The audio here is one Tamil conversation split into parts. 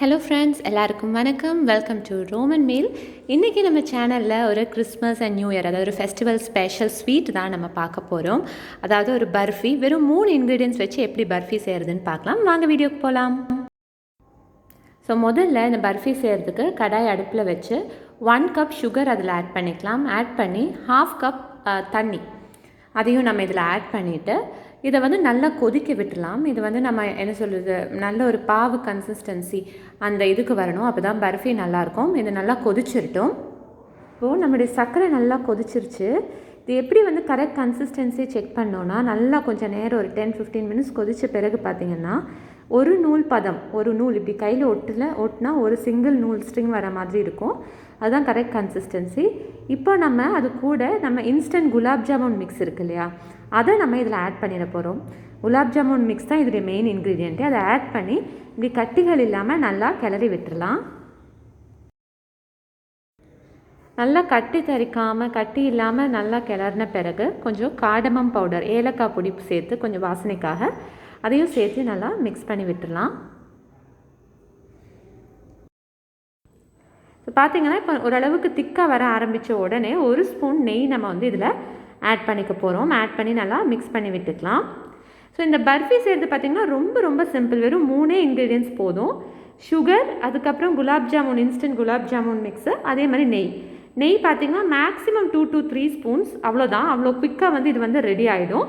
ஹலோ ஃப்ரெண்ட்ஸ், எல்லாருக்கும் வணக்கம். Welcome to Roman meal. இன்றைக்கி நம்ம சேனலில் ஒரு கிறிஸ்மஸ் அண்ட் நியூ இயர், அதாவது ஒரு ஃபெஸ்டிவல் ஸ்பெஷல் ஸ்வீட் தான் நம்ம பார்க்க போகிறோம். அதாவது ஒரு பர்ஃபி. வெறும் 3 இன்க்ரீடியன்ஸ் வச்சு எப்படி பர்ஃபி செய்கிறதுன்னு பார்க்கலாம். வாங்க வீடியோக்கு போகலாம். ஸோ முதல்ல இந்த பர்ஃபி செய்கிறதுக்கு கடாய் அடுப்பில் வச்சு 1 கப் சுகர் அதில் ஆட் பண்ணிக்கலாம். ஆட் பண்ணி 1/2 கப் தண்ணி அதையும் நம்ம இதில் ஆட் பண்ணிவிட்டு இதை நல்லா கொதிக்க விட்டுலாம். இது நம்ம என்ன சொல்கிறது, நல்ல ஒரு பாவு கன்சிஸ்டன்சி அந்த இதுக்கு வரணும். அப்போ தான் பர்ஃபி நல்லாயிருக்கும். இது நல்லா கொதிச்சிருட்டும். இப்போது நம்மளுடைய சர்க்கரை நல்லா கொதிச்சிருச்சு. இது எப்படி கரெக்ட் கன்சிஸ்டன்சி செக் பண்ணோன்னா, நல்லா கொஞ்சம் நேரம் ஒரு 10-15 மினிட்ஸ் கொதித்த பிறகு பார்த்திங்கன்னா ஒரு நூல் பதம், ஒரு நூல் இப்படி கையில் ஒட்டினா ஒரு சிங்கிள் நூல் ஸ்ட்ரிங் வர மாதிரி இருக்கும். அதுதான் கரெக்ட் கன்சிஸ்டன்சி. இப்போ நம்ம அது கூட நம்ம இன்ஸ்டன்ட் குலாப் ஜாமுன் மிக்ஸ் இருக்குது இல்லையா, அதை நம்ம இதில் ஆட் பண்ணிட போகிறோம். குலாப் ஜாமுன் மிக்ஸ் தான் இதோடைய மெயின் இன்க்ரீடியண்ட்டு. அதை ஆட் பண்ணி இப்படி கட்டிகள் இல்லாமல் நல்லா கிளறி விட்டுடலாம். நல்லா கட்டி தரிக்காமல், கட்டி இல்லாமல் நல்லா கிளறின பிறகு கொஞ்சம் காடமம் பவுடர், ஏலக்காய் பொடி சேர்த்து கொஞ்சம் வாசனைக்காக அதையும் சேர்த்து நல்லா மிக்ஸ் பண்ணி விட்டுடலாம். ஸோ பார்த்திங்கன்னா இப்போ ஓரளவுக்கு திக்காக வர ஆரம்பித்த உடனே 1 ஸ்பூன் நெய் நம்ம இதில் ஆட் பண்ணிக்க போகிறோம். ஆட் பண்ணி நல்லா மிக்ஸ் பண்ணி விட்டுக்கலாம். ஸோ இந்த பர்ஃபி செய்கிறது பார்த்திங்கன்னா ரொம்ப சிம்பிள். வெறும் 3 இன்க்ரீடியன்ஸ் போதும். சுகர், அதுக்கப்புறம் குலாப் ஜாமுன், இன்ஸ்டன்ட் குலாப் ஜாமுன் மிக்ஸு, அதே மாதிரி நெய் பார்த்திங்கன்னா மேக்ஸிமம் 2 to 3 ஸ்பூன்ஸ், அவ்வளோதான். அவ்வளோ குவிக்காக இது ரெடி ஆகிடும்.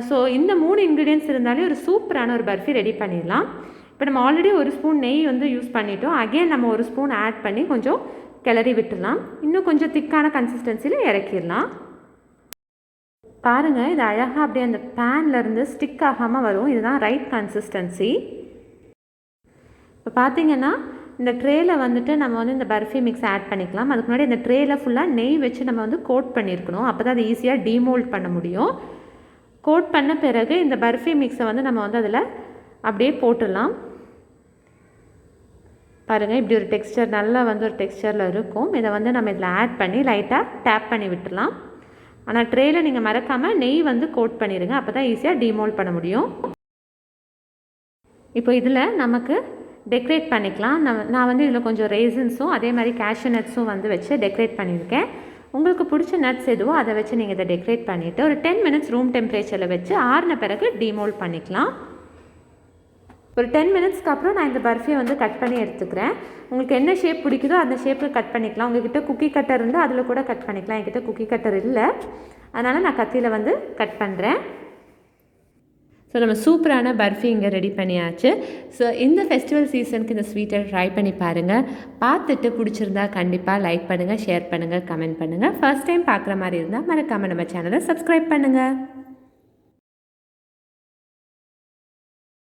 ஸோ இந்த 3 இன்க்ரீடியன்ஸ் இருந்தாலே ஒரு சூப்பரான ஒரு பர்ஃபி ரெடி பண்ணிடலாம். இப்போ நம்ம ஆல்ரெடி 1 ஸ்பூன் நெய் யூஸ் பண்ணிட்டோம். அகெயின் நம்ம 1 ஸ்பூன் ஆட் பண்ணி கொஞ்சம் கிளறி விட்டுடலாம். இன்னும் கொஞ்சம் திக்கான கன்சிஸ்டன்சியில் இறக்கிடலாம். பாருங்கள், இது அழகாக அப்படியே அந்த பேன்லேருந்து ஸ்டிக் ஆகாமல் வரும். இதுதான் ரைட் கன்சிஸ்டன்சி. இப்போ பார்த்திங்கன்னா இந்த ட்ரேயில் நம்ம இந்த பர்ஃபி மிக்ஸ் ஆட் பண்ணிக்கலாம். அதுக்கு முன்னாடி இந்த ட்ரேயில் ஃபுல்லாக நெய் வச்சு நம்ம கோட் பண்ணியிருக்கணும். அப்போ தான் அது ஈஸியாக டீமோல்ட் பண்ண முடியும். கோட் பண்ண பிறகு இந்த பர்ஃபி மிக்ஸை நம்ம அதில் அப்படியே போட்டுடலாம். பாருங்கள், இப்படி ஒரு டெக்ஸ்சர் நல்லா ஒரு டெக்ஸ்சரில் இருக்கும். இதை நம்ம இதில் ஆட் பண்ணி லைட்டாக டேப் பண்ணி விட்டுடலாம். ஆனால் ட்ரேயில் நீங்கள் மறக்காமல் நெய் கோட் பண்ணிடுங்க. அப்போ தான் ஈஸியாக டீமோல்ட் பண்ண முடியும். இப்போ இதில் நமக்கு டெக்கரேட் பண்ணிக்கலாம். நான் இதில் கொஞ்சம் ரேசின்ஸும் அதே மாதிரி கேஷ்யூ நட்ஸும் வச்சு டெக்கரேட் பண்ணியிருக்கேன். உங்களுக்கு பிடிச்ச நட்ஸ் எதுவோ அதை வச்சு நீங்கள் இதை டெக்கரேட் பண்ணிவிட்டு ஒரு 10 மினிட்ஸ் ரூம் டெம்பரேச்சரில் வச்சு ஆறின பிறகு டீமோல்ட் பண்ணிக்கலாம். ஒரு 10 மினிட்ஸ்க்கு அப்புறம் நான் இந்த பர்ஃபியை கட் பண்ணி எடுத்துக்கிறேன். உங்களுக்கு என்ன ஷேப் பிடிக்குதோ அந்த ஷேப்பில் கட் பண்ணிக்கலாம். உங்கள்கிட்ட குக்கி கட்டர் இருந்தால் அதில் கூட கட் பண்ணிக்கலாம். என்கிட்ட குக்கி கட்டர் இல்லை, அதனால் நான் கத்தியில் கட் பண்ணுறேன். ஸோ நம்ம சூப்பரான பர்ஃபி இங்கே ரெடி பண்ணியாச்சு. ஸோ இந்த ஃபெஸ்டிவல் சீசனுக்கு இந்த ஸ்வீட்டை ட்ரை பண்ணி பாருங்கள். பார்த்துட்டு பிடிச்சிருந்தா கண்டிப்பாக லைக் பண்ணுங்கள், ஷேர் பண்ணுங்கள், கமெண்ட் பண்ணுங்கள். ஃபர்ஸ்ட் டைம் பார்க்குற மாதிரி இருந்தால் மறக்காமல் நம்ம சேனலை சப்ஸ்கிரைப் பண்ணுங்கள்.